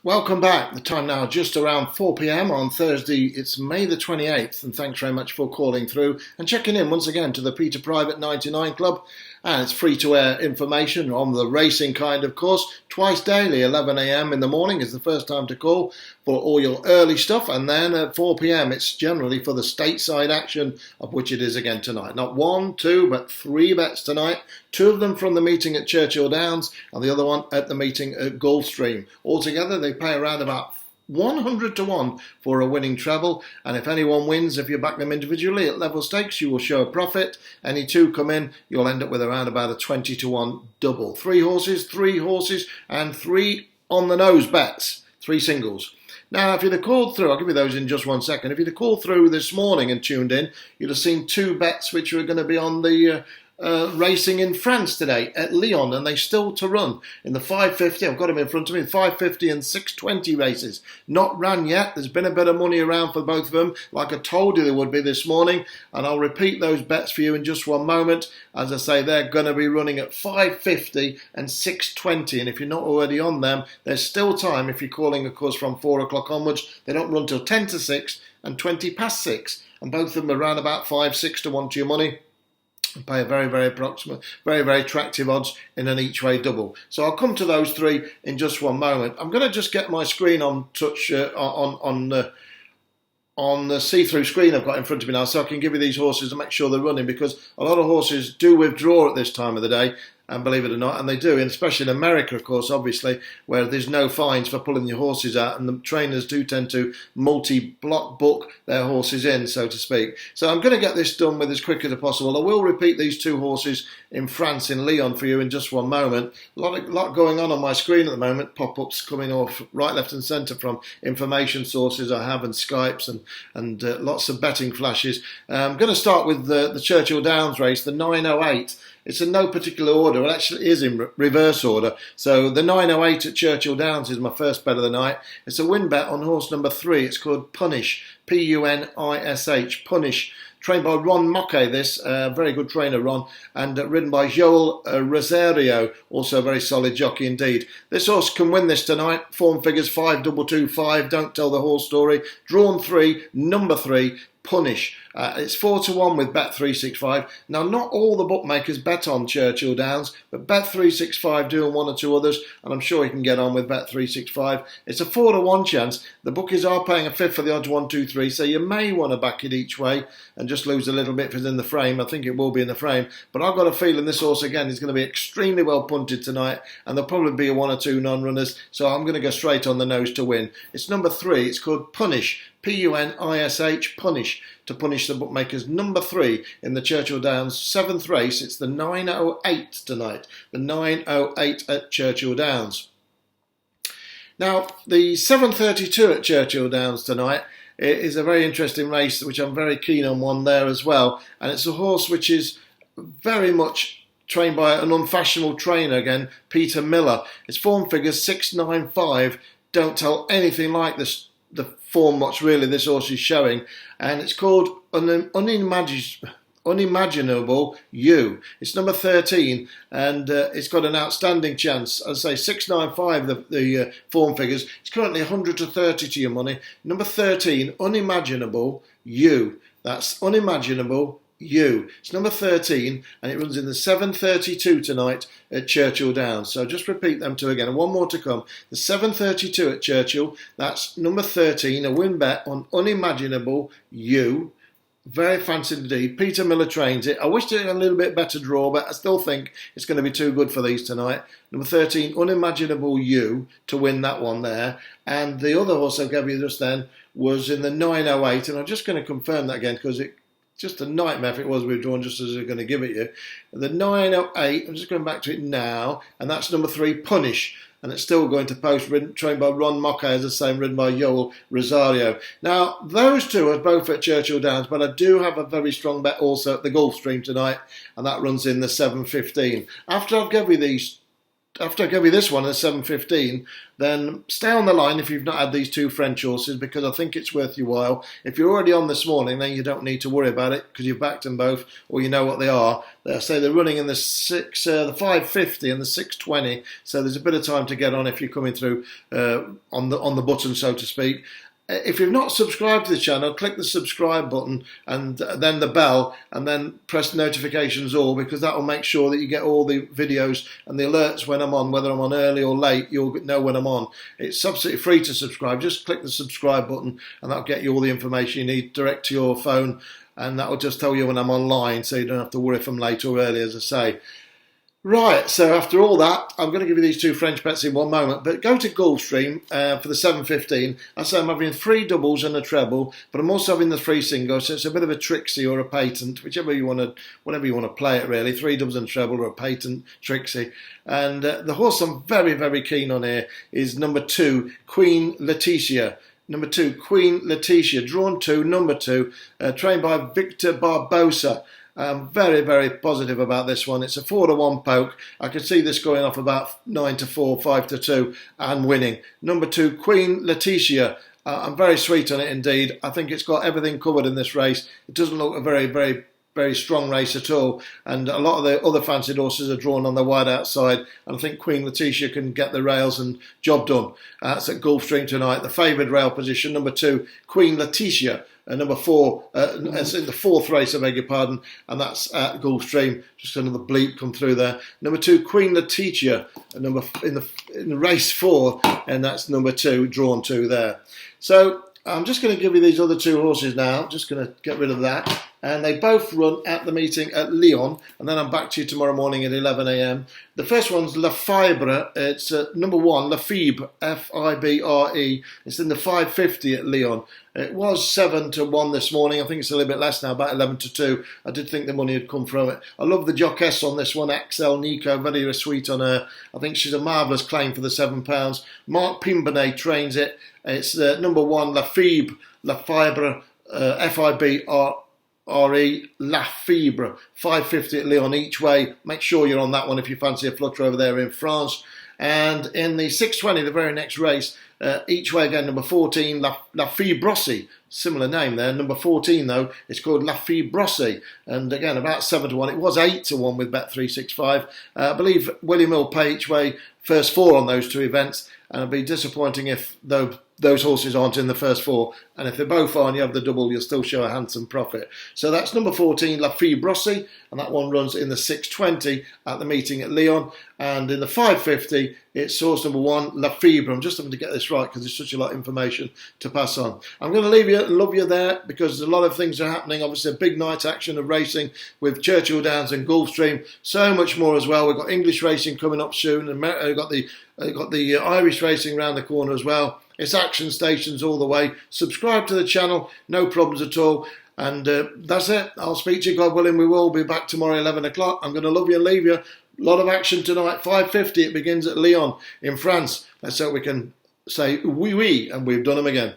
Welcome back. The time now just around 4 p.m. on Thursday. It's May the 28th, and thanks very much for calling through and checking in once again to the Peter Private 99 Club. And it's free-to-air information on the racing kind, of course, twice daily. 11 a.m. in the morning is the first time to call for all your early stuff, and then at 4 p.m. it's generally for the stateside action, of which it is again tonight. Not one, two, but three bets tonight. Two of them from the meeting at Churchill Downs, and the other one at the meeting at GULFSTREAM. Altogether, they pay around about 100 to 1 for a winning treble, and if anyone wins, if you back them individually at level stakes, you will show a profit. Any two come in, you'll end up with around about a 20 to 1 double. Three horses, and three on the nose bets, three singles. Now, if you'd have called through, I'll give you those in just 1 second. If you'd have called through this morning and tuned in, you'd have seen two bets which were going to be on the racing in France today at Lyon, and they still to run in the 550. I've got them in front of me, 550 and 620 races. Not ran yet. There's been a bit of money around for both of them, like I told you there would be this morning, and I'll repeat those bets for you in just one moment. As I say, they're going to be running at 550 and 620, and if you're not already on them, there's still time if you're calling, of course, from 4 o'clock onwards. They don't run till 10 to 6 and 20 past 6, and both of them are around about 5-6 to 1 to your money. Pay a very, very approximate, very, very attractive odds in an each-way double. So I'll come to those three in just one moment. I'm going to just get my screen on touch on the see-through screen I've got in front of me now, so I can give you these horses and make sure they're running, because a lot of horses do withdraw at this time of the day. And believe it or not, and they do, and especially in America, of course, obviously, where there's no fines for pulling your horses out, and the trainers do tend to multi-block book their horses in, so to speak. So I'm going to get this done with as quick as possible. I will repeat these two horses in France, in Lyon, for you in just one moment. A lot going on my screen at the moment, pop-ups coming off right, left and centre from information sources I have, and Skypes, and lots of betting flashes. I'm going to start with the Churchill Downs race, the 908. It's in no particular order. It actually is in reverse order. So the 908 at Churchill Downs is my first bet of the night. It's a win bet on horse number 3. It's called Punish, P-U-N-I-S-H, Punish. Trained by Ron Moque, this, very good trainer, Ron, and ridden by Joel Rosario, also a very solid jockey indeed. This horse can win this tonight. Form figures 5-2-2-5, don't tell the horse story. Drawn 3, number 3, Punish. It's 4 to 1 with Bet365. Now, not all the bookmakers bet on Churchill Downs, but Bet365 do, and one or two others, and I'm sure you can get on with Bet365. It's a 4 to 1 chance. The bookies are paying a fifth for the odds 1, 2, 3, so you may want to back it each way and just lose a little bit if it's in the frame. I think it will be in the frame, but I've got a feeling this horse again is going to be extremely well punted tonight, and there'll probably be 1 or 2 non-runners, so I'm going to go straight on the nose to win. It's number 3. It's called Punish, P-U-N-I-S-H, Punish, to punish the bookmakers. Number 3 in the Churchill Downs 7th race. It's the 908 tonight, the 908 at Churchill Downs. Now, the 732 at Churchill Downs tonight is a very interesting race, which I'm very keen on one there as well, and it's a horse which is very much trained by an unfashionable trainer again, Peter Miller. Its form figures 695, don't tell anything like this, the form much really this horse is showing, and it's called Unimaginable You. It's number 13, and it's got an outstanding chance. As I say, 695 the form figures. It's currently 100 to 30 to your money. Number 13, Unimaginable You. That's Unimaginable You. It's number 13, and it runs in the 732 tonight at Churchill Downs. So just repeat them two again, and one more to come. The 732 at Churchill, that's number 13, a win bet on Unimaginable You. Very fancy indeed. Peter Miller trains it. I wish it had a little bit better draw, but I still think it's going to be too good for these tonight. Number 13, Unimaginable You, to win that one there. And the other horse I gave you just then was in the 908, and I'm just going to confirm that again, because it's just a nightmare if it was withdrawn just as they're going to give it you. The 908, I'm just going back to it now, and that's number 3, Punish. And it's still going to post, trained by Ron Moque, as I say, ridden by Joel Rosario. Now, those two are both at Churchill Downs, but I do have a very strong bet also at the GULFSTREAM tonight, and that runs in the 7:15. After I've given you these after I give you this one at 7:15, then stay on the line if you've not had these two French horses, because I think it's worth your while. If you're already on this morning, then you don't need to worry about it because you've backed them both, or you know what they are. They say they're running in the 5:50 and the 6:20, so there's a bit of time to get on if you're coming through on the button, so to speak. If you've not subscribed to the channel, click the subscribe button and then the bell, and then press notifications all, because that will make sure that you get all the videos and the alerts when I'm on, whether I'm on early or late. You'll know when I'm on. It's absolutely free to subscribe. Just click the subscribe button and that'll get you all the information you need direct to your phone, and that will just tell you when I'm online, so you don't have to worry if I'm late or early, as I say. Right, so after all that, I'm going to give you these two French bets in one moment, but go to Gulfstream for the 7:15. I say I'm having 3 doubles and a treble, but I'm also having the 3 singles, so it's a bit of a Trixie or a patent, whatever you want to play it really. 3 doubles and a treble, or a patent, Trixie. And the horse I'm very, very keen on here is number 2, Queen Letitia. Number 2, Queen Letitia, drawn 2, number 2, trained by Victor Barbosa. I'm very, very positive about this one. It's a 4-1 poke. I could see this going off about 9-4, 5-2, and winning. Number 2, Queen Letitia. I'm very sweet on it indeed. I think it's got everything covered in this race. It doesn't look a very, very, very strong race at all. And a lot of the other fancied horses are drawn on the wide outside. And I think Queen Letitia can get the rails and job done. It's at Gulfstream tonight. The favoured rail position, number 2, Queen Letitia. Number 4, it's in the 4th race, I beg your pardon, and that's at Gulfstream. Just another bleep come through there. Number 2, Queen Letitia, in race 4, and that's number 2, drawn 2 there. So I'm just going to give you these other 2 horses now. Just going to get rid of that. And they both run at the meeting at Lyon, and then I'm back to you tomorrow morning at 11 a.m. The first one's La Fibre. It's number 1, La Fibre, F-I-B-R-E. It's in the 5:50 at Lyon. It was 7-1 this morning. I think it's a little bit less now, about 11-2. I did think the money had come from it. I love the jockess on this one, Axel Nico, very sweet on her. I think she's a marvellous claim for the £7. Mark Pimbonet trains it. It's number 1, La Fibre, F-I-B-R-E. La Fibre, 5:50 at Lyon each way. Make sure you're on that one if you fancy a flutter over there in France. And in the 6:20, the very next race, each way again, number 14, La Fibrossi. Similar name there. Number 14, though, it's called La Fibrossi. And again, about 7-1. It was 8-1 with Bet365. I believe William will pay each way first 4 on those 2 events. And it'd be disappointing if those horses aren't in the first 4. And if they both are and you have the double, you'll still show a handsome profit. So that's number 14, La Fibrossi, and that one runs in the 6:20 at the meeting at Lyon. And in the 5:50, it's source number 1, La Fibre. I'm just having to get this right because there's such a lot of information to pass on. I'm going to leave you and love you there because a lot of things are happening. Obviously, a big night action of racing with Churchill Downs and Gulfstream. So much more as well. We've got English racing coming up soon, and we've got the Irish racing around the corner as well. It's action stations all the way. Subscribe to the channel, no problems at all. And that's it. I'll speak to you, God willing. We will be back tomorrow 11 o'clock. I'm going to love you and leave you. A lot of action tonight. 5:50, it begins at Lyon in France. Let's hope we can say oui, oui, and we've done them again.